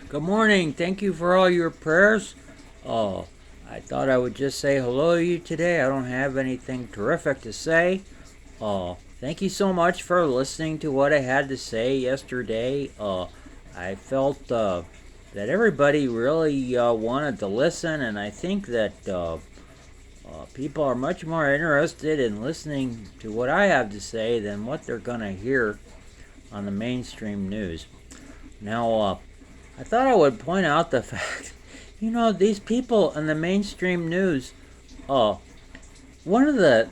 Good morning. Thank you for all your prayers. Uh, I thought I would just say hello to you today. I don't have anything terrific to say. Thank you so much for listening to what I had to say yesterday. I felt that everybody really wanted to listen, and I think that people are much more interested in listening to what I have to say than what they're going to hear on the mainstream news. Now, I thought I would point out the fact, these people in the mainstream news, uh, one of the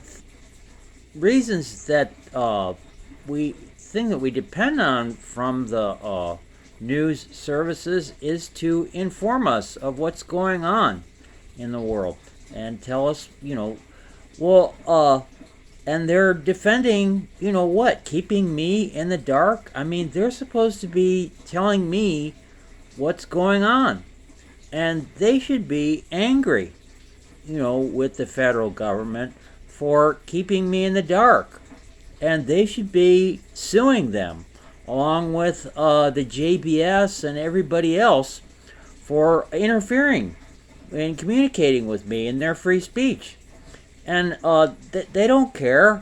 reasons that we thing that we depend on from the news services is to inform us of what's going on in the world and tell us, well, and they're defending, what, keeping me in the dark. I mean, they're supposed to be telling me what's going on, and they should be angry, with the federal government for keeping me in the dark, and they should be suing them, along with the JBS and everybody else, for interfering and communicating with me in their free speech. And they don't care,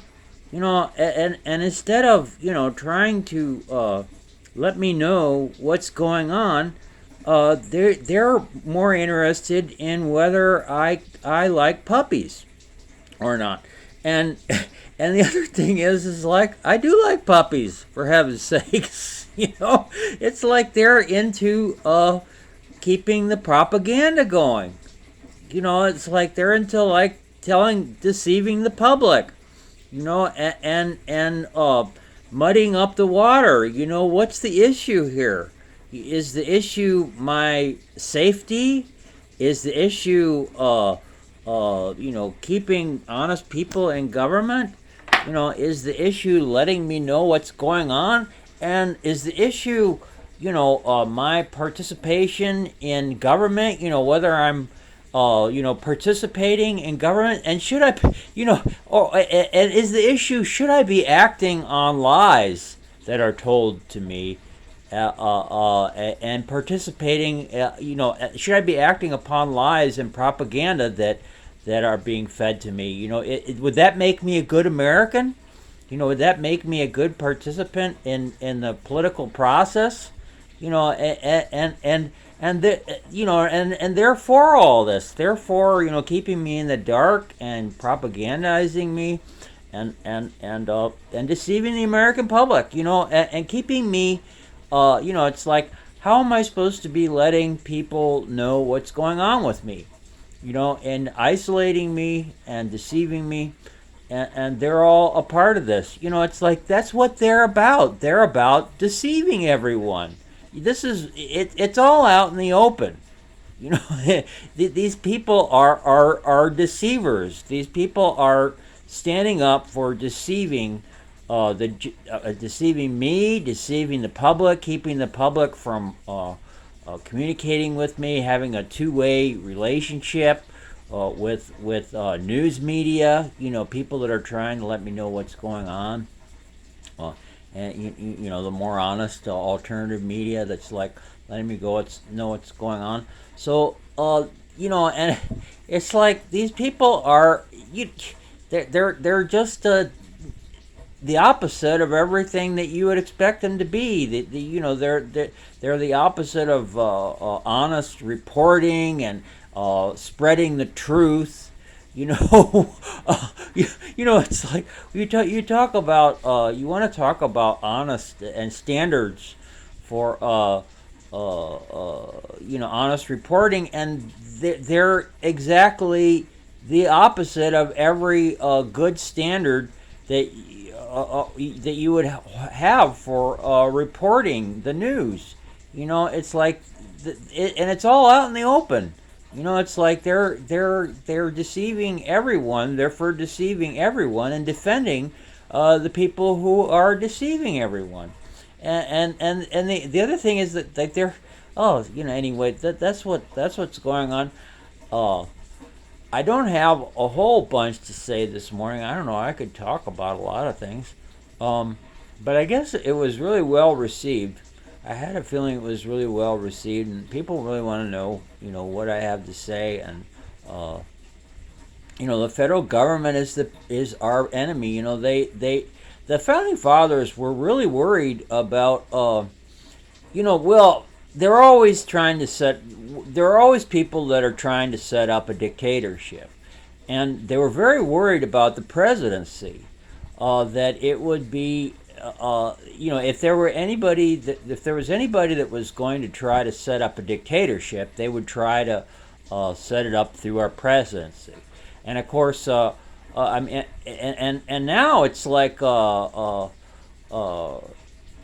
and instead of trying to let me know what's going on, they're more interested in whether I like puppies or not. And and the other thing is like, I do like puppies, for heaven's sakes. It's like they're into keeping the propaganda going. It's like they're into like deceiving the public. And muddying up the water. What's the issue here? Is the issue my safety? Is the issue keeping honest people in government? Is the issue letting me know what's going on? And is the issue, my participation in government? Whether I'm participating in government, and should I, and is the issue, should I be acting on lies that are told to me, and participating, should I be acting upon lies and propaganda that are being fed to me? Would that make me a good American? Would that make me a good participant in the political process? And and they're for all this. They're for keeping me in the dark and propagandizing me, and deceiving the American public. And keeping me. It's like, how am I supposed to be letting people know what's going on with me? And isolating me and deceiving me, and they're all a part of this. It's like, that's what they're about. They're about deceiving everyone. This is it. It's all out in the open. These people are deceivers. These people are standing up for deceiving deceiving me, deceiving the public, keeping the public from communicating with me, having a two-way relationship with news media. People that are trying to let me know what's going on. Uh, and the more honest alternative media that's like letting me know what's going on. So and it's like these people are they're just the opposite of everything that you would expect them to be. They're the opposite of honest reporting and spreading the truth. It's like you talk about you want to talk about honest and standards for honest reporting, and they're exactly the opposite of every good standard that that you would have for reporting the news. It's like, and it's all out in the open. It's like they're deceiving everyone. They're for deceiving everyone and defending the people who are deceiving everyone. And the other thing is that, like, they're, anyway, that's what's going on. Uh, I don't have a whole bunch to say this morning. I don't know. I could talk about a lot of things, but I guess it was really well received. I had a feeling it was really well received, and people really want to know, what I have to say. And uh, the federal government is our enemy. The founding fathers were really worried about, well, they're always trying to set. There are always people that are trying to set up a dictatorship, and they were very worried about the presidency, that it would be, if there were anybody that if there was anybody that was going to try to set up a dictatorship, they would try to set it up through our presidency. And of course, I mean, and now it's like, well,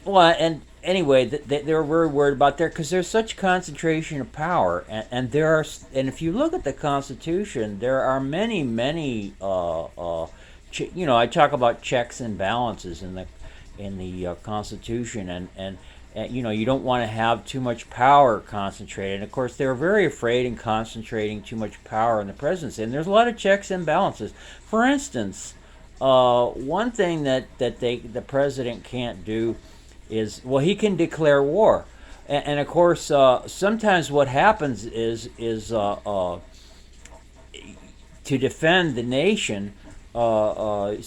and anyway, they're very worried about there because there's such concentration of power, and if you look at the Constitution, there are many. I talk about checks and balances in the Constitution, and you don't want to have too much power concentrated. And of course, they're very afraid in concentrating too much power in the presidency. And there's a lot of checks and balances. For instance, one thing that the president can't do is, well, he can declare war, and of course, sometimes what happens is to defend the nation, a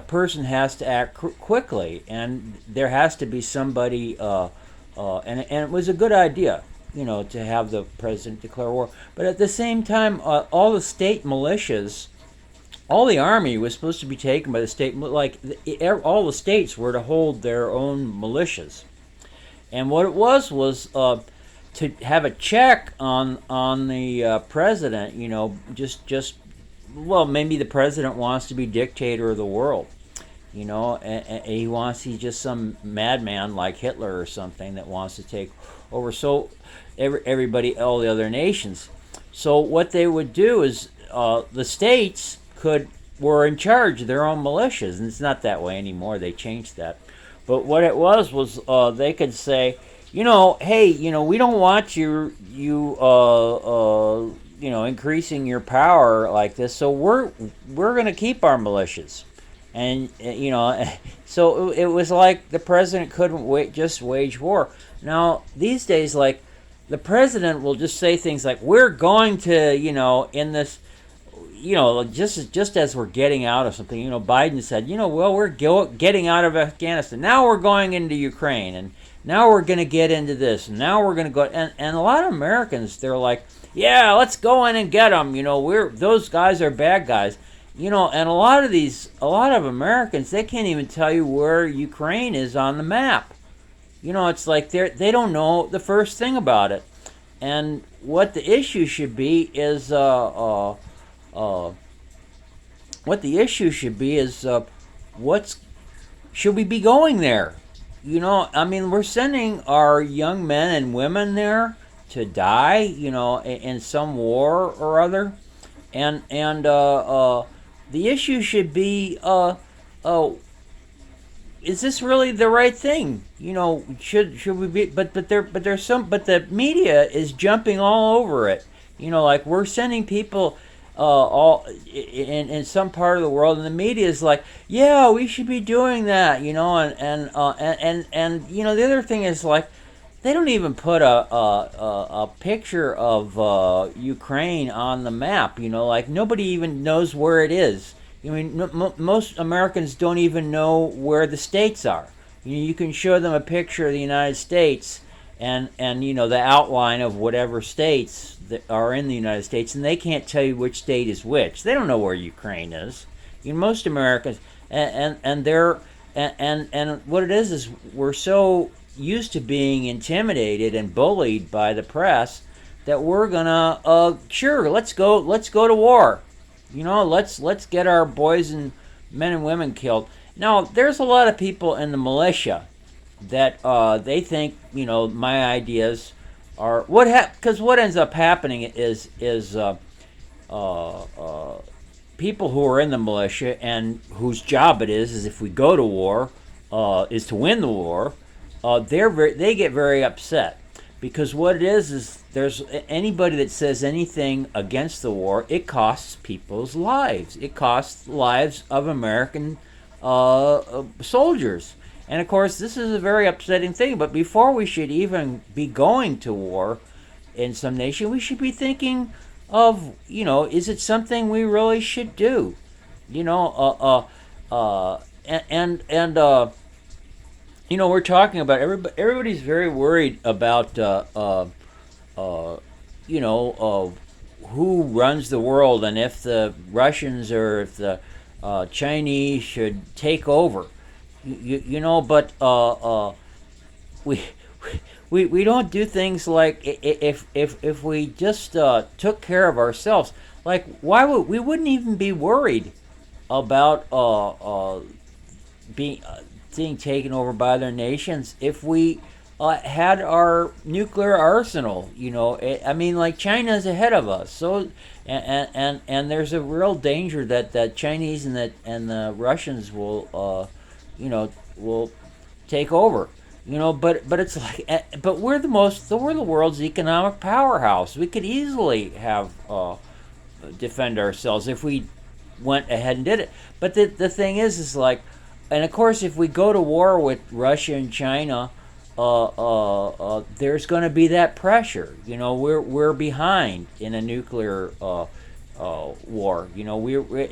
person has to act quickly, and there has to be somebody. And it was a good idea, to have the president declare war. But at the same time, all the state militias, all the army was supposed to be taken by the state. Like all the states were to hold their own militias, and what it was to have a check on the president. Just well, maybe the president wants to be dictator of the world. And he's just some madman like Hitler or something that wants to take over. So everybody, all the other nations. So what they would do is the states were in charge of their own militias, and it's not that way anymore. They changed that. But what it was they could say, hey, we don't want you increasing your power like this, so we're going to keep our militias. And so it was like the president couldn't just wage war. Now these days, like, the president will just say things like, "We're going to," in this, just as we're getting out of something. Biden said, well, we're getting out of Afghanistan. Now we're going into Ukraine, and now we're going to get into this, and now we're going to go. And a lot of Americans, they're like, yeah, let's go in and get them. Those guys are bad guys. And a lot of Americans, they can't even tell you where Ukraine is on the map. It's like they don't know the first thing about it. And what the issue should be is should we be going there? We're sending our young men and women there to die, in some war or other, and the issue should be, is this really the right thing? Should we be? But the media is jumping all over it. Like, we're sending people all in some part of the world, and the media is like, yeah, we should be doing that. And the other thing is, like, they don't even put a picture of Ukraine on the map. Like, nobody even knows where it is. Most Americans don't even know where the states are. You can show them a picture of the United States and the outline of whatever states that are in the United States, and they can't tell you which state is which. They don't know where Ukraine is. Most Americans, and what it is we're so used to being intimidated and bullied by the press that we're gonna sure, let's go to war. Let's get our boys and men and women killed. Now, there's a lot of people in the militia that they think my ideas are because what ends up happening is people who are in the militia and whose job it is if we go to war is to win the war. They get very upset because what it is there's anybody that says anything against the war, it costs people's lives. It costs lives of American soldiers, And of course, this is a very upsetting thing. But before we should even be going to war in some nation, we should be thinking of, is it something we really should do? You know, we're talking about everybody's very worried about, who runs the world and if the Russians or if the Chinese should take over. But we we don't do things like if we just took care of ourselves. Like why would we wouldn't even be worried about being taken over by other nations if we had our nuclear arsenal. I mean, like China's ahead of us, so and there's a real danger that the Chinese and the Russians will take over. But it's like, but we're the world's economic powerhouse. We could easily have defend ourselves if we went ahead and did it. But the thing is like, and of course, if we go to war with Russia and China, there's going to be that pressure. We're behind in a nuclear war.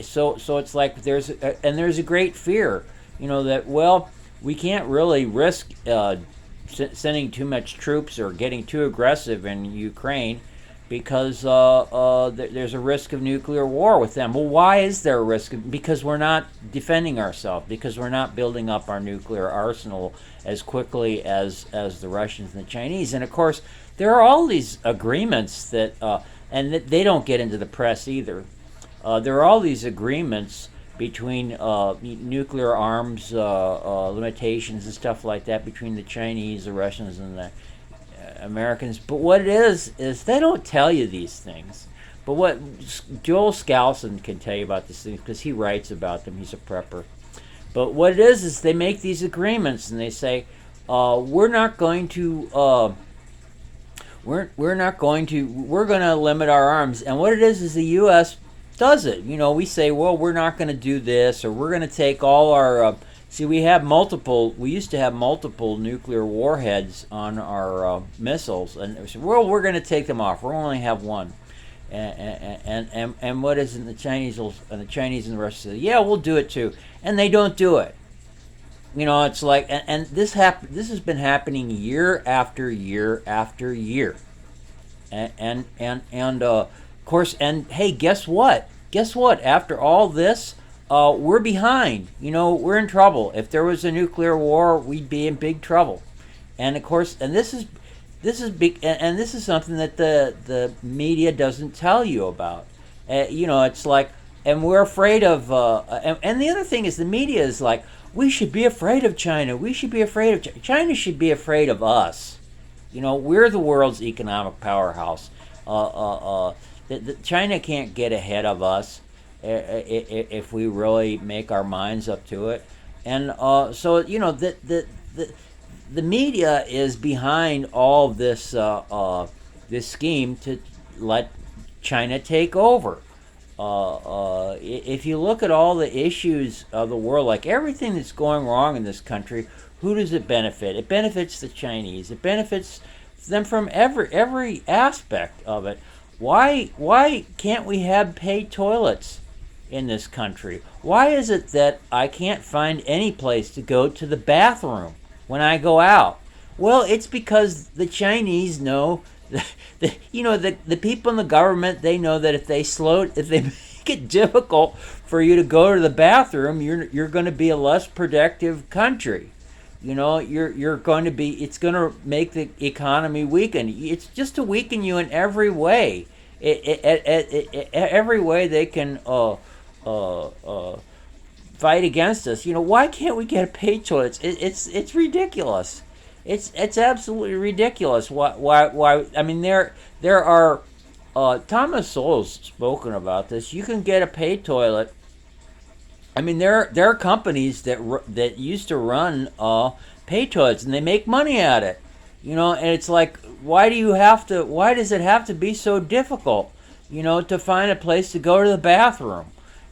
So it's like there's a great fear. That we can't really risk sending too much troops or getting too aggressive in Ukraine because there's a risk of nuclear war with them. Well, why is there a risk? Because we're not defending ourselves, because we're not building up our nuclear arsenal as quickly as the Russians and the Chinese. And of course, there are all these agreements that, and they don't get into the press either. There are all these agreements between nuclear arms limitations and stuff like that between the Chinese, the Russians, and the Americans. But what it is they don't tell you these things. But what Joel Skousen can tell you about these things because he writes about them. He's a prepper. But what it is they make these agreements and they say we're going to limit our arms. And what it is the U.S. does it. We say, well, we're not going to do this, or we're going to take all our. We used to have multiple nuclear warheads on our missiles, and we said, well, we're going to take them off. We'll only have one. And what is it? The Chinese and the Russians say, yeah, we'll do it too, and they don't do it. It's like, and this has been happening year after year after year, and of course, and hey, guess what? After all this, we're behind. We're in trouble. If there was a nuclear war, we'd be in big trouble. And of course, and this is big, and this is something that the media doesn't tell you about. It's like, and we're afraid of. And the other thing is, the media is like, we should be afraid of China. We should be afraid of China. China should be afraid of us. We're the world's economic powerhouse. China can't get ahead of us if we really make our minds up to it. And so the media is behind all this this scheme to let China take over. If you look at all the issues of the world, like everything that's going wrong in this country, who does it benefit? It benefits the Chinese. It benefits them from every aspect of it. Why can't we have paid toilets in this country? Why is it that I can't find any place to go to the bathroom when I go out? Well, it's because the Chinese know the people in the government, they know that if they make it difficult for you to go to the bathroom, you're going to be a less productive country. You're going to be. It's going to make the economy weaken. It's just to weaken you in every way. Every way they can fight against us. Why can't we get paid toilets? It's ridiculous. It's absolutely ridiculous. Why? I mean, there are. Thomas Sowell's spoken about this. You can get a paid toilet. I mean, there are companies that used to run pay toilets, and they make money at it. And it's like, why does it have to be so difficult, to find a place to go to the bathroom?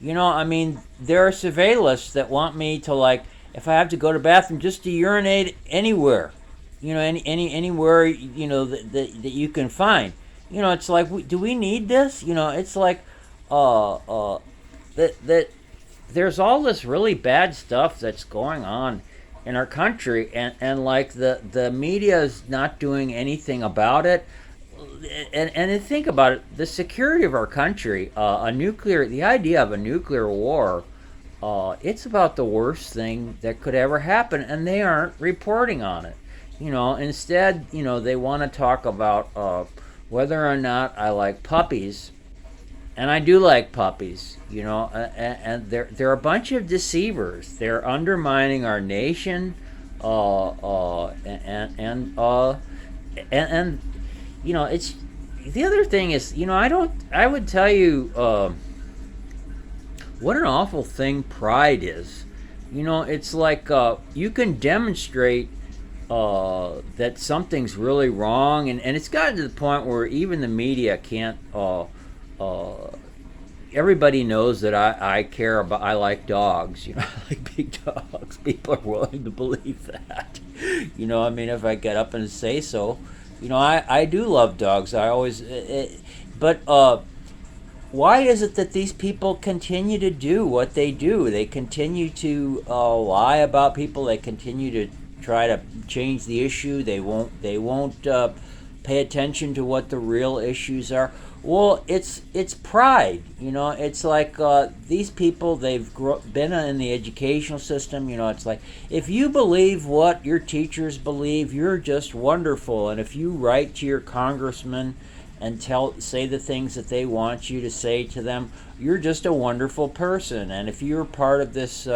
I mean, there are surveillance that want me to, like, if I have to go to the bathroom just to urinate anywhere, anywhere, that you can find. It's like, do we need this? It's like, uh, uh, that there's all this really bad stuff that's going on in our country, and like the media is not doing anything about it. And think about it, the security of our country, the idea of a nuclear war, it's about the worst thing that could ever happen, and they aren't reporting on it. Instead, they want to talk about whether or not I like puppies, and I do like puppies. And they're a bunch of deceivers. They're undermining our nation, and it's the other thing is, I would tell you what an awful thing pride is. It's like, you can demonstrate that something's really wrong, and it's gotten to the point where even the media can't. Everybody knows that I like dogs. I like big dogs. People are willing to believe that. If I get up and say so. I do love dogs. I always, but why is it that these people continue to do what they do? They continue to lie about people. They continue to try to change the issue. They won't. Pay attention to what the real issues are. Well, it's pride. It's like, these people, they've been in the educational system. It's like, if you believe what your teachers believe, you're just wonderful. And if you write to your congressman and say the things that they want you to say to them, you're just a wonderful person. And if you're part of this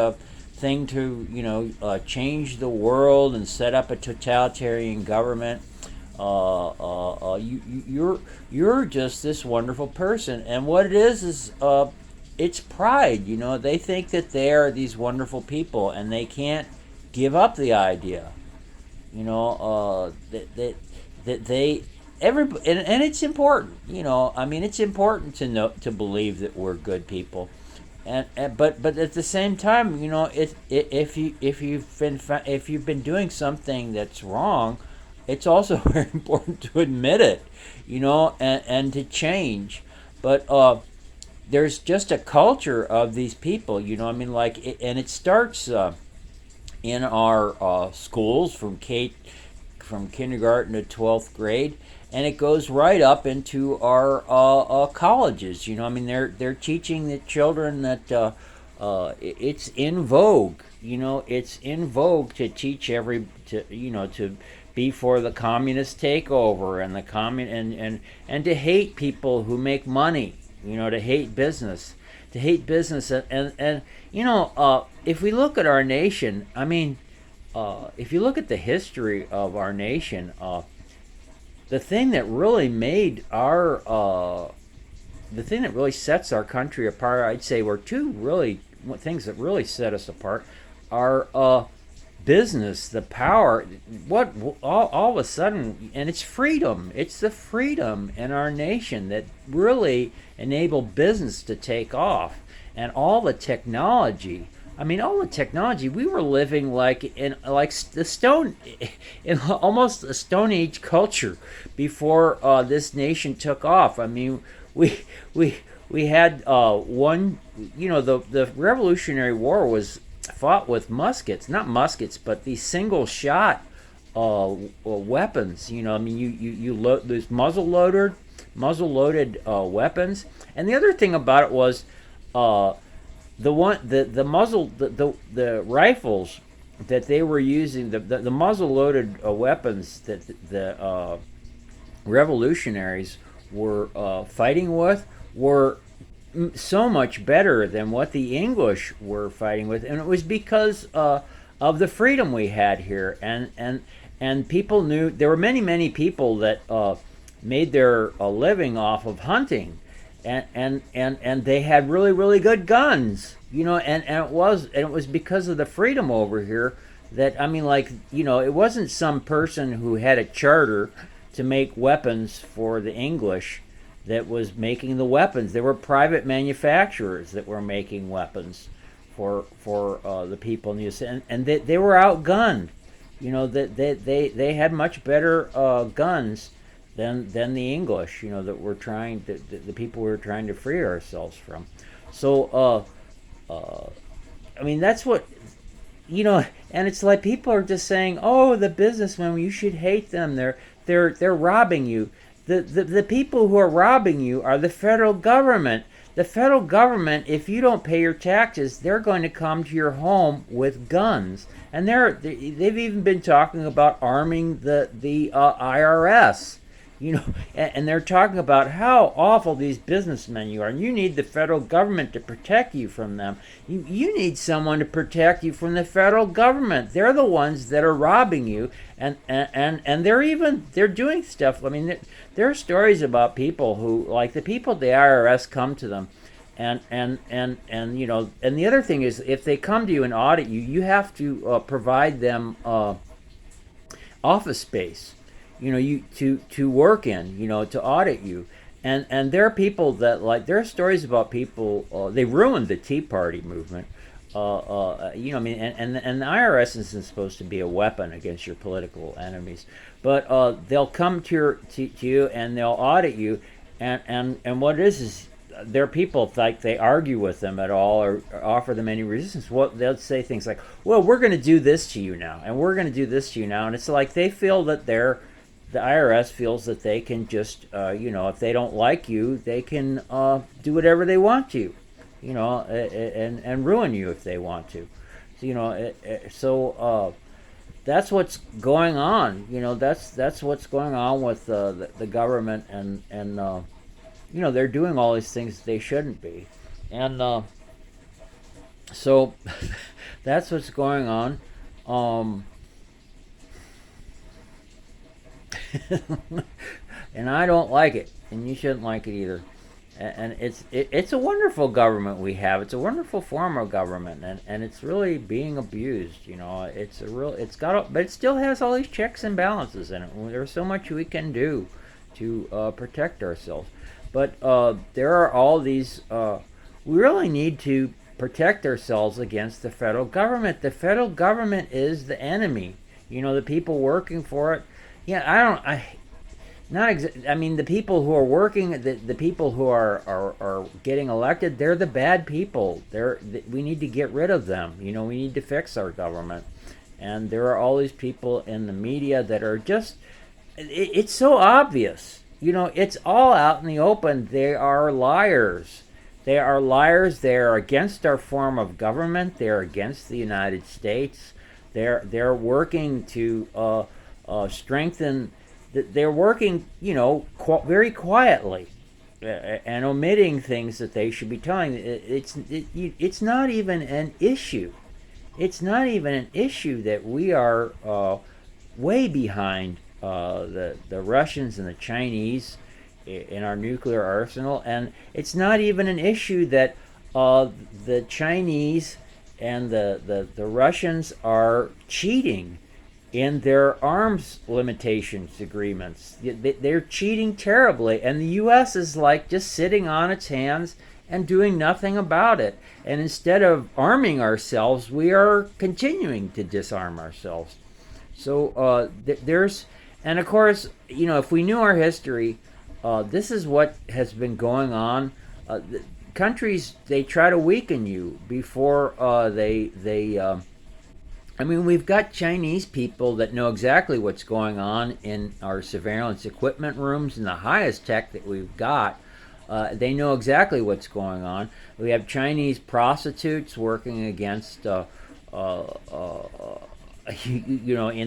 thing to change the world and set up a totalitarian government, you're just this wonderful person. And what it is it's pride. They think that they are these wonderful people, and they can't give up the idea. That they everybody, and it's important. It's important to believe that we're good people. But at the same time, if you've been doing something that's wrong, it's also very important to admit it, and to change. But there's just a culture of these people, and it starts in our schools from kindergarten to 12th grade, and it goes right up into our colleges. They're teaching the children that it's in vogue. It's in vogue to teach to be for the communist takeover and and to hate people who make money. To hate business, and if we look at our nation, if you look at the history of our nation, the thing that really sets our country apart, I'd say, were two really things that really set us apart are business, the power, all of a sudden, and it's freedom. It's the freedom in our nation that really enabled business to take off, and all the technology. We were living in almost a Stone Age culture before this nation took off. We had the Revolutionary War was fought with muskets, not muskets, but these single shot weapons. You load these muzzle loaded weapons. And the other thing about it was the rifles that they were using, the muzzle loaded weapons that the revolutionaries were fighting with were so much better than what the English were fighting with, and it was because of the freedom we had here, and people knew there were many people that made their living off of hunting, and they had really good guns, and it was because of the freedom over here that it wasn't some person who had a charter to make weapons for the English that was making the weapons. There were private manufacturers that were making weapons for the people in the U.S. And they were outgunned. That they had much better guns than the English. That we're trying the people we were trying to free ourselves from. So I mean that's what and it's like people are just saying, "Oh, the businessmen, you should hate them. They're robbing you." The people who are robbing you are the federal government. The federal government, if you don't pay your taxes, they're going to come to your home with guns, and they've even been talking about arming the IRS. And they're talking about how awful these businessmen you are, and you need the federal government to protect you from them. You need someone to protect you from the federal government. They're the ones that are robbing you, and they're doing stuff. I mean, there are stories about people who, like the people at the IRS, come to them, and the other thing is, if they come to you and audit you, you have to provide them office space. To work in, to audit you. And there are people that, like, there are stories about people, they ruined the Tea Party movement. I mean, and the IRS isn't supposed to be a weapon against your political enemies, but they'll come to you and they'll audit you, and what it is there are people, like, they argue with them at all or offer them any resistance. Well, they'll say things like, "Well, we're going to do this to you now, and we're going to do this to you now," and it's like they feel that the IRS feels that they can just, if they don't like you, they can do whatever they want to, and ruin you if they want to. So, that's what's going on. That's what's going on with the government, and they're doing all these things they shouldn't be, and so that's what's going on. And I don't like it, and you shouldn't like it either. And it's a wonderful government we have. It's a wonderful form of government, and it's really being abused. But it still has all these checks and balances in it. There's so much we can do to protect ourselves, but there are all these. We really need to protect ourselves against the federal government. The federal government is the enemy. The people working for it. Yeah, I mean, the people who are working, the people who are getting elected, they're the bad people. We need to get rid of them. We need to fix our government. And there are all these people in the media that are just, it's so obvious. It's all out in the open. They are liars. They are liars. They are against our form of government. They are against the United States. They're working to strengthen. They're working, very quietly, and omitting things that they should be telling. It's not even an issue. It's not even an issue that we are way behind the Russians and the Chinese in our nuclear arsenal, and it's not even an issue that the Chinese and the Russians are cheating in their arms limitations agreements. They're cheating terribly, and the U.S. is like just sitting on its hands and doing nothing about it. And instead of arming ourselves, we are continuing to disarm ourselves. So and of course, if we knew our history, this is what has been going on. Countries, they try to weaken you before I mean, we've got Chinese people that know exactly what's going on in our surveillance equipment rooms and the highest tech that we've got. They know exactly what's going on. We have Chinese prostitutes working against, in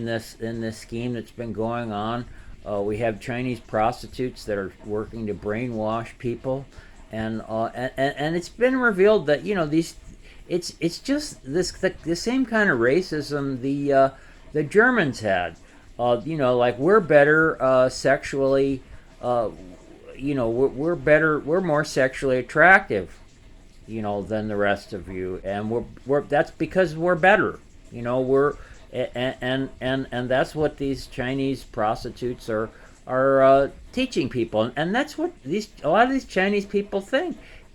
this scheme that's been going on. We have Chinese prostitutes that are working to brainwash people, and it's been revealed that these. It's just the same kind of racism the Germans had. Like, we're better sexually. We're better. We're more sexually attractive, than the rest of you, and that's because we're better. And that's what these Chinese prostitutes are teaching people, and that's what a lot of these Chinese people think.